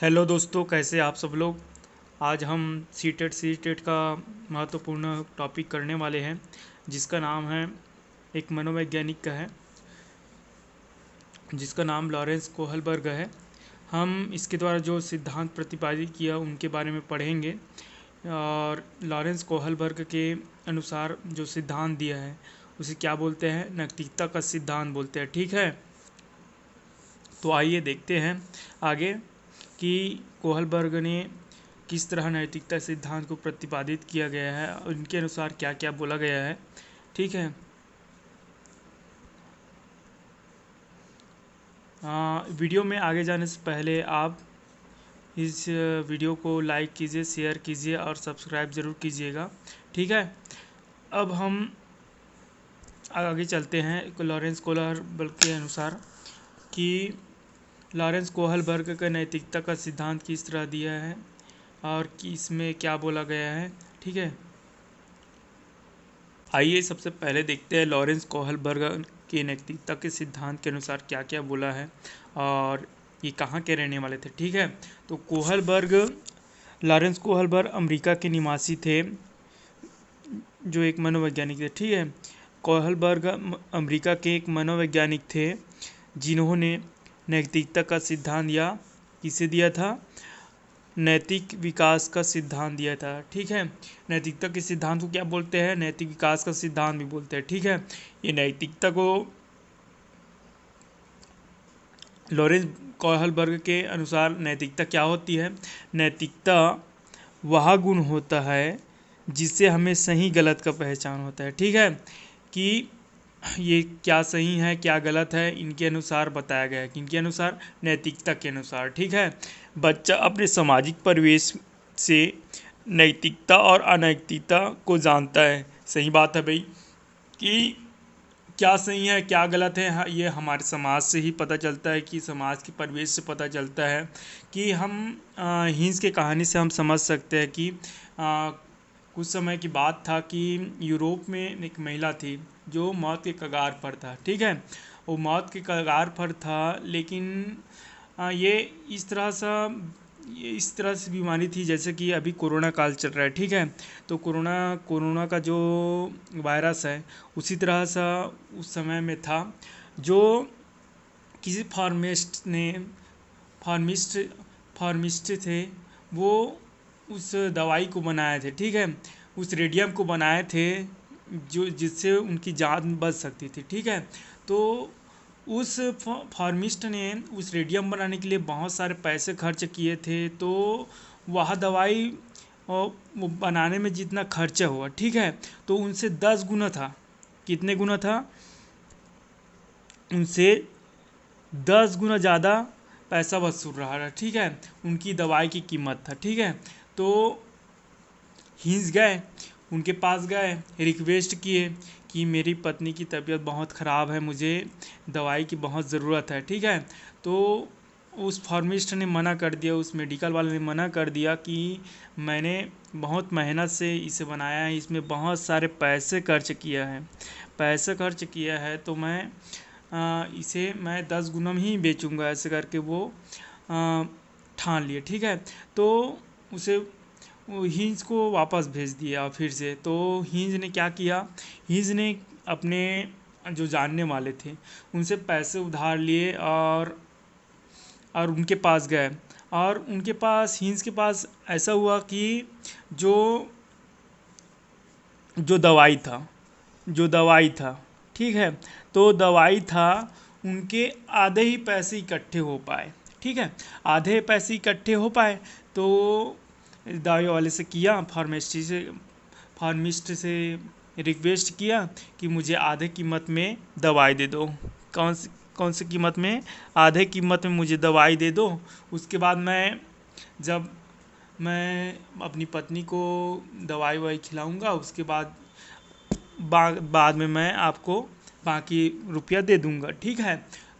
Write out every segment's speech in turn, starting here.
Hello दोस्तों, कैसे आप सब लोग। आज हम सी टेट का महत्वपूर्ण टॉपिक करने वाले हैं, जिसका नाम है, एक मनोवैज्ञानिक का है जिसका नाम लॉरेंस कोहलबर्ग है। हम इसके द्वारा जो सिद्धांत प्रतिपादित किया उनके बारे में पढ़ेंगे। और लॉरेंस कोहलबर्ग के अनुसार जो सिद्धांत दिया है उसे क्या बोलते हैं, नैतिकता का सिद्धांत बोलते हैं। ठीक है, तो आइए देखते हैं आगे कि कोहलबर्ग ने किस तरह नैतिकता सिद्धांत को प्रतिपादित किया गया है और इनके अनुसार क्या क्या बोला गया है। ठीक है, वीडियो में आगे जाने से पहले आप इस वीडियो को लाइक कीजिए, शेयर कीजिए और सब्सक्राइब ज़रूर कीजिएगा। ठीक है, अब हम आगे चलते हैं लॉरेंस कोहलबर्ग के अनुसार कि लॉरेंस कोहलबर्ग का नैतिकता का सिद्धांत किस तरह दिया है और कि इसमें क्या बोला गया है। ठीक है, आइए सबसे पहले देखते हैं लॉरेंस कोहलबर्ग के नैतिकता के सिद्धांत के अनुसार क्या क्या बोला है और ये कहाँ के रहने वाले थे। ठीक है, तो लॉरेंस कोहलबर्ग अमेरिका के निवासी थे, जो एक मनोवैज्ञानिक थे। ठीक है, कोहलबर्ग अमेरिका के एक मनोवैज्ञानिक थे जिन्होंने नैतिकता का सिद्धांत किसे दिया था, नैतिक विकास का सिद्धांत दिया था। ठीक है, नैतिकता के सिद्धांत को क्या बोलते हैं, नैतिक विकास का सिद्धांत भी बोलते हैं। ठीक है, ये नैतिकता को लॉरेंस कोहलबर्ग के अनुसार नैतिकता क्या होती है, नैतिकता वह गुण होता है जिससे हमें सही गलत का पहचान होता है। ठीक है, कि ये क्या सही है क्या गलत है इनके अनुसार बताया गया है, किनके अनुसार, नैतिकता के अनुसार। ठीक है, बच्चा अपने सामाजिक परिवेश से नैतिकता और अनैतिकता को जानता है। सही बात है भाई, कि क्या सही है क्या गलत है, ये हमारे समाज से ही पता चलता है, कि समाज के परिवेश से पता चलता है। कि हम हिंस के कहानी से हम समझ सकते हैं कि कुछ समय की बात था कि यूरोप में एक महिला थी जो मौत के कगार पर था। ठीक है, वो मौत के कगार पर था, लेकिन ये इस तरह से बीमारी थी जैसे कि अभी कोरोना काल चल रहा है। ठीक है, तो कोरोना का जो वायरस है उसी तरह सा उस समय में था, जो किसी फार्मिस्ट थे, वो उस दवाई को बनाए थे। ठीक है, उस रेडियम को बनाए थे जो जिससे उनकी जान बच सकती थी। ठीक है, तो उस फार्मिस्ट ने उस रेडियम बनाने के लिए बहुत सारे पैसे खर्च किए थे। तो वह दवाई वो बनाने में जितना खर्चा हुआ, ठीक है, तो उनसे 10 गुना था। कितने गुना था, उनसे 10 गुना ज़्यादा पैसा वसूल रहा था। ठीक है, उनकी दवाई की कीमत था। ठीक है, तो हिंस गए, उनके पास गए, रिक्वेस्ट किए कि मेरी पत्नी की तबीयत बहुत ख़राब है, मुझे दवाई की बहुत ज़रूरत है। ठीक है, तो उस फार्मिस्ट ने मना कर दिया, उस मेडिकल वाले ने मना कर दिया कि मैंने बहुत मेहनत से इसे बनाया है, इसमें बहुत सारे पैसे खर्च किया है, तो इसे मैं 10 गुना ही बेचूंगा, ऐसे करके वो ठान लिए। ठीक है, तो उसे हिंज को वापस भेज दिया फिर से। तो हिंज ने क्या किया, हिंज ने अपने जो जानने वाले थे उनसे पैसे उधार लिए और उनके पास गए। और उनके पास, हिंज के पास ऐसा हुआ कि जो जो दवाई था, ठीक है, तो दवाई था, उनके आधे ही पैसे इकट्ठे हो पाए। ठीक है, आधे पैसे इकट्ठे हो पाए, तो दवाई वाले से किया, फार्मिस्ट से रिक्वेस्ट किया कि मुझे आधे कीमत में दवाई दे दो। कौन सी कीमत में, आधे कीमत में मुझे दवाई दे दो। उसके बाद जब मैं अपनी पत्नी को दवाई खिलाऊंगा, उसके बाद में मैं आपको बाकी रुपया दे दूंगा। ठीक है,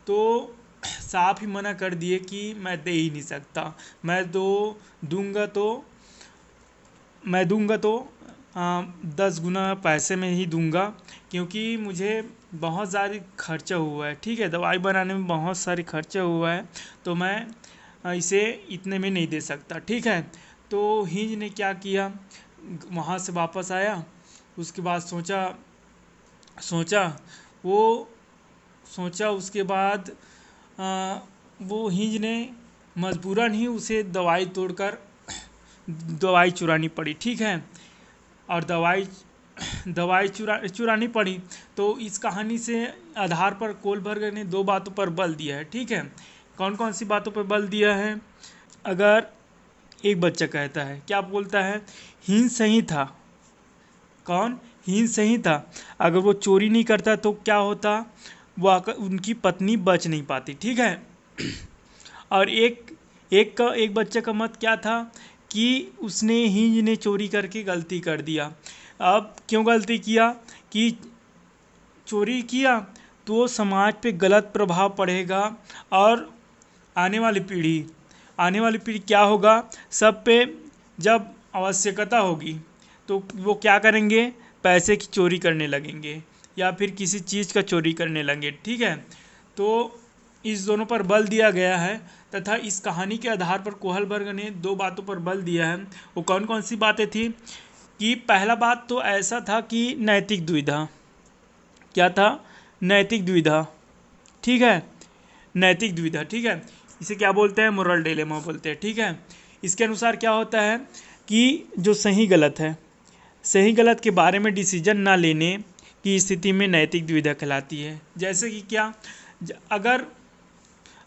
तो साफ ही मना कर दिए कि मैं दे ही नहीं सकता, मैं दूंगा तो 10 गुना पैसे में ही दूंगा, क्योंकि मुझे बहुत ज़्यादा खर्चा हुआ है। ठीक है, दवाई बनाने में बहुत सारी खर्चा हुआ है, तो मैं इसे इतने में नहीं दे सकता, ठीक है। तो हिंज ने क्या किया, वहाँ से वापस आया, उसके बाद सोचा वो सोचा उसके बाद वो हिंज ने मजबूरन ही उसे दवाई तोड़कर दवाई चुरानी पड़ी, ठीक है। और दवाई चुरानी पड़ी। तो इस कहानी से आधार पर कोलबर्ग ने दो बातों पर बल दिया है, ठीक है। कौन कौन सी बातों पर बल दिया है? अगर एक बच्चा कहता है, क्या बोलता है, हिंज सही था। कौन? हिंज सही था। अगर वो चोरी नहीं करता तो क्या होता, वो उनकी पत्नी बच नहीं पाती, ठीक है। और एक बच्चे का मत क्या था कि उसने हिंज ने चोरी करके गलती कर दिया। अब क्यों गलती किया कि चोरी किया तो समाज पे गलत प्रभाव पड़ेगा और आने वाली पीढ़ी क्या होगा, सब पे जब आवश्यकता होगी तो वो क्या करेंगे, पैसे की चोरी करने लगेंगे या फिर किसी चीज़ का चोरी करने लगेंगे, ठीक है। तो इस दोनों पर बल दिया गया है तथा इस कहानी के आधार पर कोहलबर्ग ने दो बातों पर बल दिया है। वो कौन कौन सी बातें थी कि पहला बात तो ऐसा था कि नैतिक दुविधा। क्या था? नैतिक दुविधा, ठीक है। नैतिक दुविधा, ठीक है। इसे क्या बोलते हैं? मोरल डिलेमा बोलते हैं, ठीक है। इसके अनुसार क्या होता है कि जो सही गलत के बारे में डिसीजन ना लेने की स्थिति में नैतिक दुविधा कहलाती है। जैसे कि क्या,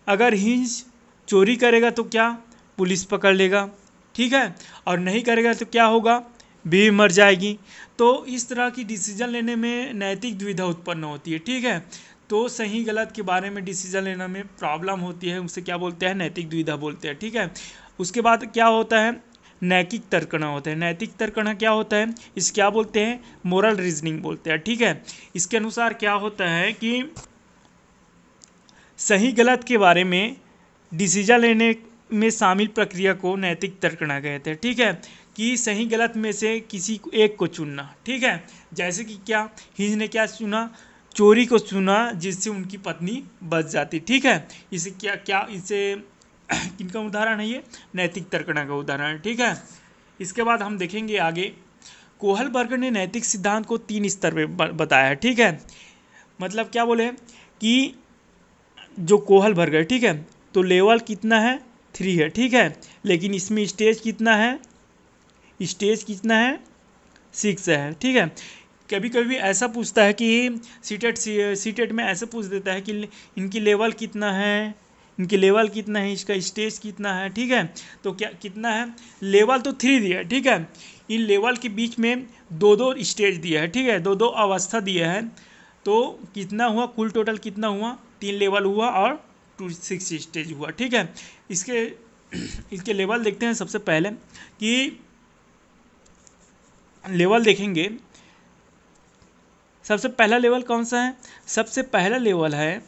अगर हिंज चोरी करेगा तो क्या, पुलिस पकड़ लेगा, ठीक है। और नहीं करेगा तो क्या होगा, बीवी मर जाएगी। तो इस तरह की डिसीजन लेने में नैतिक दुविधा उत्पन्न होती है, ठीक है। तो सही गलत के बारे में डिसीजन लेने में प्रॉब्लम होती है, उसे क्या बोलते हैं, नैतिक दुविधा बोलते हैं, ठीक है। उसके बाद क्या होता है, नैतिक तर्कना होता है। नैतिक तर्कना क्या होता है, इस क्या बोलते हैं, मोरल रीजनिंग बोलते हैं, ठीक है। इसके अनुसार क्या होता है कि सही गलत के बारे में डिसीजन लेने में शामिल प्रक्रिया को नैतिक तर्कना कहते हैं, ठीक है। कि सही गलत में से किसी एक को चुनना, ठीक है। जैसे कि क्या, हिंज ने क्या चुना, चोरी को चुना जिससे उनकी पत्नी बच जाती, ठीक है। इसे इसे किनका उदाहरण है, ये नैतिक तर्कना का उदाहरण है, ठीक है। इसके बाद हम देखेंगे आगे, कोहलबर्ग ने नैतिक सिद्धांत को 3 स्तर पे बताया है, ठीक है। मतलब क्या बोले कि जो कोहलबर्ग है, ठीक है, तो लेवल कितना है, 3 है, ठीक है। लेकिन इसमें स्टेज कितना है, 6 है, ठीक है। कभी कभी ऐसा पूछता है कि सीटेट में ऐसे पूछ देता है कि इनकी लेवल कितना है, इसका स्टेज कितना है, ठीक है। तो क्या कितना है, लेवल तो 3 दिया है, ठीक है। इन लेवल के बीच में दो स्टेज दिया है, ठीक है, दो अवस्था दिया है। तो कितना हुआ, कुल टोटल कितना हुआ, 3 लेवल हुआ और 6 स्टेज हुआ, ठीक है। इसके लेवल देखते हैं। सबसे पहले कि लेवल देखेंगे, सबसे पहला लेवल कौन सा है, सबसे पहला लेवल है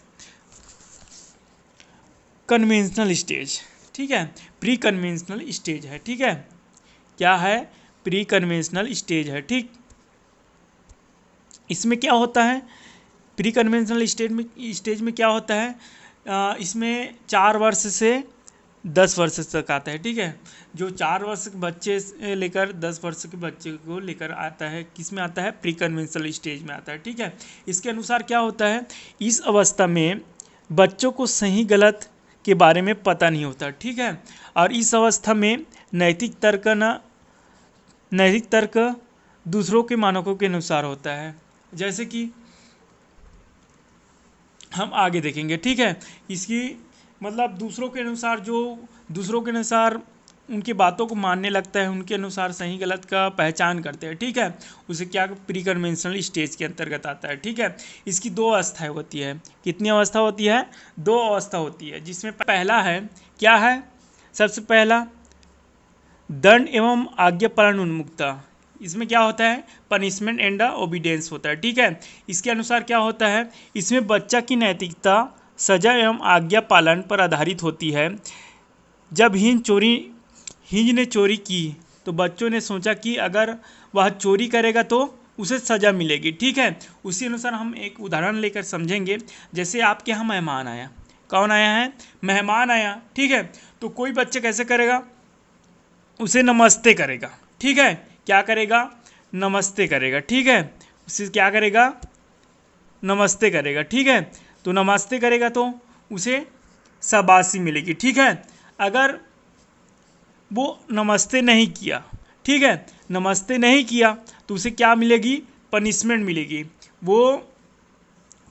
कन्वेंशनल स्टेज, ठीक है। प्री कन्वेंशनल स्टेज है, ठीक है। क्या है, प्री कन्वेंशनल स्टेज है, ठीक। इसमें क्या होता है, प्री कन्वेंशनल स्टेज में क्या होता है, इसमें 4 वर्ष से 10 वर्ष तक आता है, ठीक है। जो 4 वर्ष के बच्चे से लेकर 10 वर्ष के बच्चे को लेकर आता है, किस में आता है, प्री कन्वेंशनल स्टेज में आता है, ठीक है। इसके अनुसार क्या होता है, इस अवस्था में बच्चों को सही गलत के बारे में पता नहीं होता, ठीक है। और इस अवस्था में नैतिक तर्क दूसरों के मानकों के अनुसार होता है। जैसे कि हम आगे देखेंगे, ठीक है। इसकी मतलब दूसरों के अनुसार उनकी बातों को मानने लगता है, उनके अनुसार सही गलत का पहचान करते हैं, ठीक है। उसे क्या प्री कन्वेंशनल स्टेज के अंतर्गत आता है, ठीक है। इसकी 2 अवस्थाएं होती है। कितनी अवस्था होती है, 2 अवस्था होती है, जिसमें पहला है, क्या है, सबसे पहला दंड एवं आज्ञा पालन उन्मुक्ता। इसमें क्या होता है, पनिशमेंट एंड ओबीडियंस होता है, ठीक है। इसके अनुसार क्या होता है, इसमें बच्चा की नैतिकता सजा एवं आज्ञा पालन पर आधारित होती है। जब हिंज ने चोरी की तो बच्चों ने सोचा कि अगर वह चोरी करेगा तो उसे सजा मिलेगी, ठीक है। उसी अनुसार हम एक उदाहरण लेकर समझेंगे। जैसे आपके यहाँ मेहमान आया, कौन आया है? मेहमान आया, ठीक है। तो कोई बच्चा कैसे करेगा? उसे नमस्ते करेगा, ठीक है। क्या करेगा? नमस्ते करेगा, ठीक है। उसे क्या करेगा? नमस्ते करेगा, ठीक है। तो नमस्ते करेगा तो उसे शाबाशी मिलेगी, ठीक है। अगर वो नमस्ते नहीं किया, ठीक है, नमस्ते नहीं किया तो उसे क्या मिलेगी? पनिशमेंट मिलेगी। वो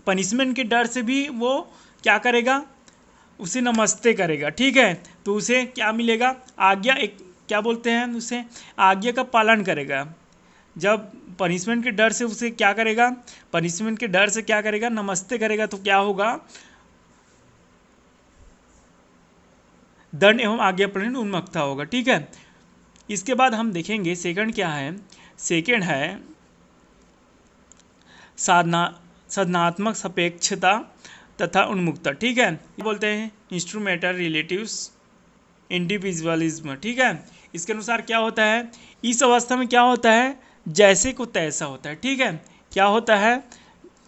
पनिशमेंट के डर से भी वो क्या करेगा? उसे नमस्ते करेगा, ठीक है। तो उसे क्या मिलेगा? आज्ञा, एक क्या बोलते हैं उसे? आज्ञा का पालन करेगा। जब पनिशमेंट के डर से उसे क्या करेगा? पनिशमेंट के डर से क्या करेगा? नमस्ते करेगा, तो क्या होगा? दंड एवं आज्ञा पालन उन्मुखता होगा, ठीक है। इसके बाद हम देखेंगे सेकंड क्या है। सेकंड है साधनात्मक सापेक्षता तथा उन्मुक्ता, ठीक है। बोलते हैं इंस्ट्रूमेंटल रिलेटिव्स इंडिविजुअलिज्म, ठीक है। इसके अनुसार क्या होता है? इस अवस्था में क्या होता है? जैसे को तैसा होता है, ठीक है। क्या होता है?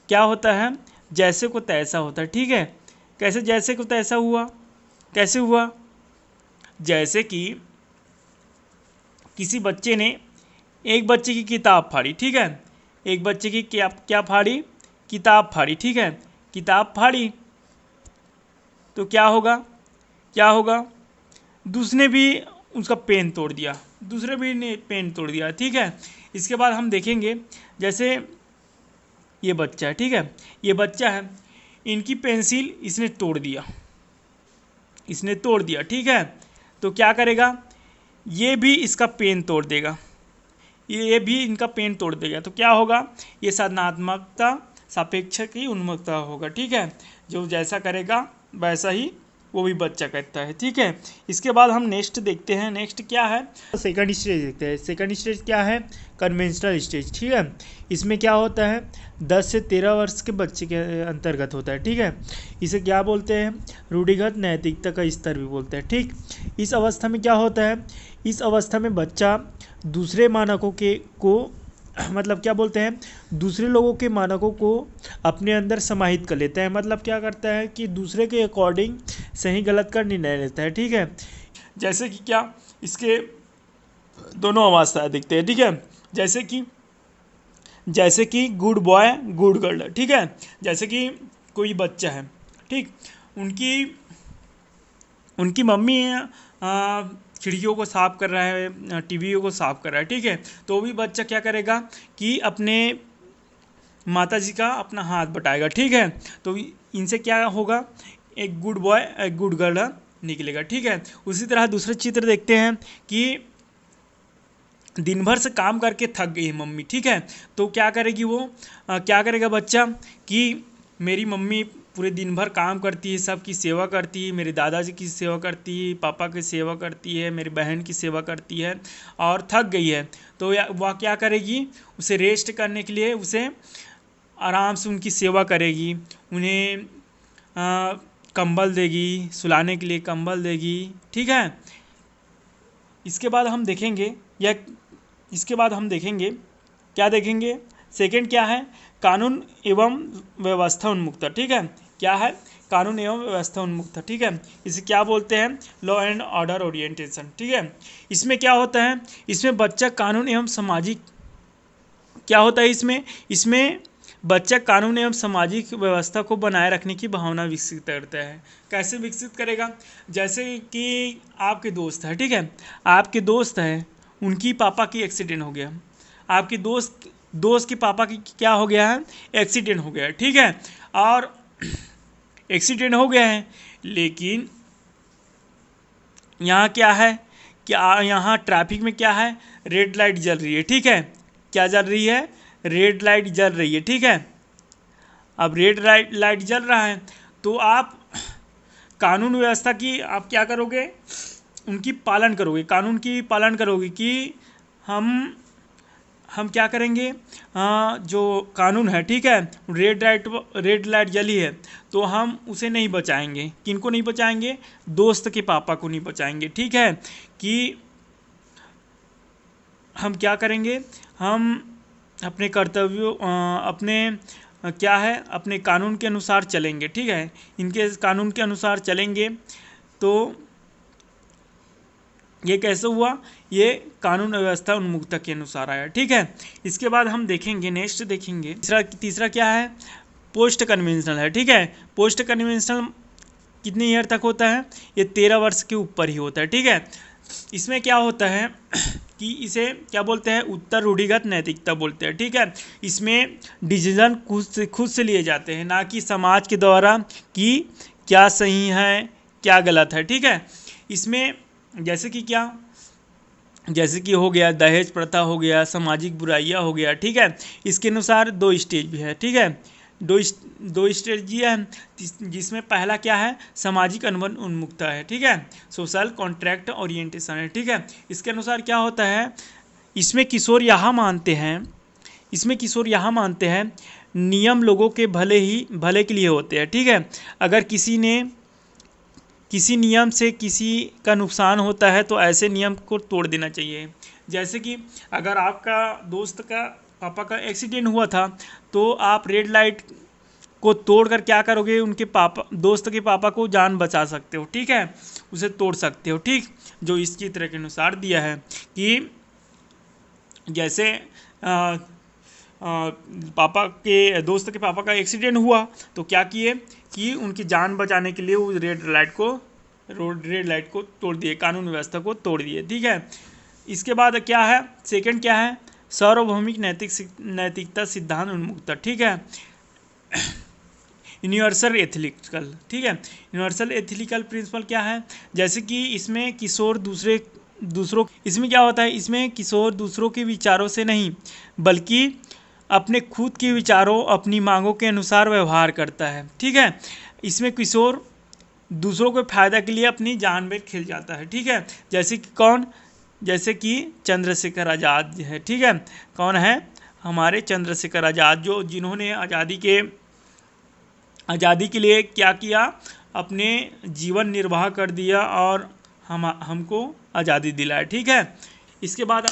क्या होता है? जैसे को तैसा होता है, ठीक है। कैसे जैसे को तैसा हुआ? कैसे हुआ? जैसे कि किसी बच्चे ने एक बच्चे की किताब फाड़ी, ठीक है। एक बच्चे की क्या फाड़ी? किताब फाड़ी, ठीक है। किताब फाड़ी तो क्या होगा? क्या होगा? दूसरे भी उसका पेन तोड़ दिया, दूसरे भी ने पेन तोड़ दिया, ठीक है। इसके बाद हम देखेंगे, जैसे ये बच्चा है, ठीक है। ये बच्चा है, इनकी पेंसिल इसने तोड़ दिया, इसने तोड़ दिया, ठीक है। तो क्या करेगा? ये भी इसका पेन तोड़ देगा, ये भी इनका पेन तोड़ देगा। तो क्या होगा? ये साधनात्मकता सापेक्ष की उन्मुक्ता होगा, ठीक है। जो जैसा करेगा वैसा ही वो भी बच्चा करता है, ठीक है। इसके बाद हम नेक्स्ट देखते हैं। नेक्स्ट क्या है? सेकंड स्टेज देखते हैं। सेकंड स्टेज क्या है? कन्वेंशनल स्टेज, ठीक है। इसमें क्या होता है? 10 से 13 वर्ष के बच्चे के अंतर्गत होता है, ठीक है। इसे क्या बोलते हैं? रूढ़िगत नैतिकता का स्तर भी बोलते हैं, ठीक। इस अवस्था में क्या होता है? इस अवस्था में बच्चा दूसरे मानकों को मतलब क्या बोलते हैं? दूसरे लोगों के मानकों को अपने अंदर समाहित कर लेता है। मतलब क्या करता है कि दूसरे के अकॉर्डिंग सही गलत का निर्णय लेता है, ठीक है। जैसे कि क्या? इसके दोनों अवस्थाएं दिखते हैं, ठीक है। जैसे कि गुड बॉय गुड गर्ल, ठीक है। जैसे कि कोई बच्चा है, ठीक, उनकी मम्मी खिड़कियों को साफ कर रहा है, टीवीओ को साफ कर रहा है, ठीक है। तो भी बच्चा क्या करेगा कि अपने माता जी का अपना हाथ बटाएगा, ठीक है। तो इनसे क्या होगा? एक गुड बॉय एक गुड गर्ल निकलेगा, ठीक है। उसी तरह दूसरा चित्र देखते हैं कि दिन भर से काम करके थक गई है मम्मी, ठीक है। तो क्या करेगी वो? क्या करेगा बच्चा कि मेरी मम्मी पूरे दिन भर काम करती है, सबकी सेवा करती है, मेरे दादाजी की सेवा करती है, पापा की सेवा करती है, मेरी बहन की सेवा करती है और थक गई है। तो वह क्या करेगी? उसे रेस्ट करने के लिए उसे आराम से उनकी सेवा करेगी, उन्हें कंबल देगी, सुलाने के लिए कंबल देगी, ठीक है। इसके बाद हम देखेंगे क्या देखेंगे? सेकंड क्या है? कानून एवं व्यवस्था उन्मुक्ता, ठीक है। क्या है? कानून एवं व्यवस्था उन्मुक्ता, ठीक है। इसे क्या बोलते हैं? लॉ एंड ऑर्डर ओरिएंटेशन, ठीक है। इसमें क्या होता है? इसमें बच्चा कानून एवं सामाजिक क्या होता है? इसमें बच्चा कानून एवं सामाजिक व्यवस्था को बनाए रखने की भावना विकसित करता है। कैसे विकसित करेगा? जैसे कि आपके दोस्त है, ठीक है। आपके दोस्त है, उनकी पापा की एक्सीडेंट हो गया, आपके दोस्त के पापा की क्या हो गया है? एक्सीडेंट हो गया है, ठीक है। और एक्सीडेंट हो गया है, लेकिन यहाँ क्या है? क्या यहाँ ट्रैफिक में क्या है? रेड लाइट जल रही है, ठीक है। क्या जल रही है? रेड लाइट जल रही है, ठीक है। अब रेड लाइट जल रहा है तो आप कानून व्यवस्था की आप क्या करोगे? उनकी पालन करोगे, कानून की पालन करोगे कि हम क्या करेंगे? जो कानून है, ठीक है, रेड लाइट जली है तो हम उसे नहीं बचाएंगे। किनको नहीं बचाएंगे? दोस्त के पापा को नहीं बचाएंगे, ठीक है। कि हम क्या करेंगे? हम अपने कर्तव्यों अपने क्या है, अपने कानून के अनुसार चलेंगे। ठीक है, इनके कानून के अनुसार चलेंगे तो ये कैसे हुआ, ये कानून व्यवस्था उन्मुक्तता के अनुसार आया। ठीक है, इसके बाद हम देखेंगे, नेक्स्ट देखेंगे तीसरा क्या है, पोस्ट कन्वेंशनल है। ठीक है, पोस्ट कन्वेंशनल कितने ईयर तक होता है, ये 13 वर्ष के ऊपर ही होता है। ठीक है, इसमें क्या होता है कि इसे क्या बोलते हैं, उत्तर रूढ़िगत नैतिकता बोलते हैं। ठीक है, इसमें डिसीजन खुद से लिए जाते हैं, ना कि समाज के द्वारा कि क्या सही है क्या गलत है। ठीक है, इसमें जैसे कि क्या, जैसे कि हो गया दहेज प्रथा हो गया, सामाजिक बुराइयां हो गया। ठीक है, इसके अनुसार 2 स्टेज भी है। ठीक है, दो स्टेज है, जिसमें पहला क्या है, सामाजिक अनुबंध उन्मुक्तता है। ठीक है, सोशल कॉन्ट्रैक्ट ओरिएंटेशन है। ठीक है, इसके अनुसार क्या होता है, इसमें किशोर यहाँ मानते हैं नियम लोगों के भले के लिए होते हैं। ठीक है, अगर किसी नियम से किसी का नुकसान होता है तो ऐसे नियम को तोड़ देना चाहिए। जैसे कि अगर आपका दोस्त का पापा का एक्सीडेंट हुआ था तो आप रेड लाइट को तोड़कर क्या करोगे, उनके दोस्त के पापा को जान बचा सकते हो। ठीक है, उसे तोड़ सकते हो। ठीक, जो इस चित्र के अनुसार दिया है कि जैसे दोस्त के पापा का एक्सीडेंट हुआ तो क्या किए कि उनकी जान बचाने के लिए उस रेड लाइट को तोड़ दिए, कानून व्यवस्था को तोड़ दिए। ठीक है, इसके बाद क्या है, सेकंड क्या है, सार्वभौमिक नैतिकता सिद्धांत उन्मुक्तता। ठीक है, यूनिवर्सल एथिकल। ठीक है, यूनिवर्सल एथिकल प्रिंसिपल क्या है, जैसे कि इसमें इसमें क्या होता है, इसमें किशोर दूसरों के विचारों से नहीं बल्कि अपने खुद के विचारों, अपनी मांगों के अनुसार व्यवहार करता है। ठीक है, इसमें किशोर दूसरों के फायदा के लिए अपनी जान में खिल जाता है। ठीक है, जैसे कि कौन, जैसे कि चंद्रशेखर आज़ाद है। ठीक है, कौन है, हमारे चंद्रशेखर आज़ाद, जिन्होंने आज़ादी के लिए क्या किया, अपने जीवन निर्वाह कर दिया और हमको आज़ादी दिलाया। ठीक है, इसके बाद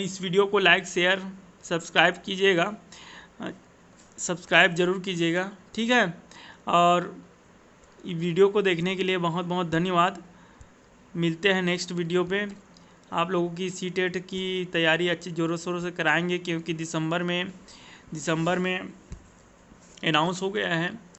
इस वीडियो को लाइक शेयर सब्सक्राइब कीजिएगा, सब्सक्राइब ज़रूर कीजिएगा। ठीक है, और वीडियो को देखने के लिए बहुत बहुत धन्यवाद। मिलते हैं नेक्स्ट वीडियो पे। आप लोगों की सीटेट की तैयारी अच्छी ज़ोरों शोरों से कराएंगे, क्योंकि दिसंबर में अनाउंस हो गया है।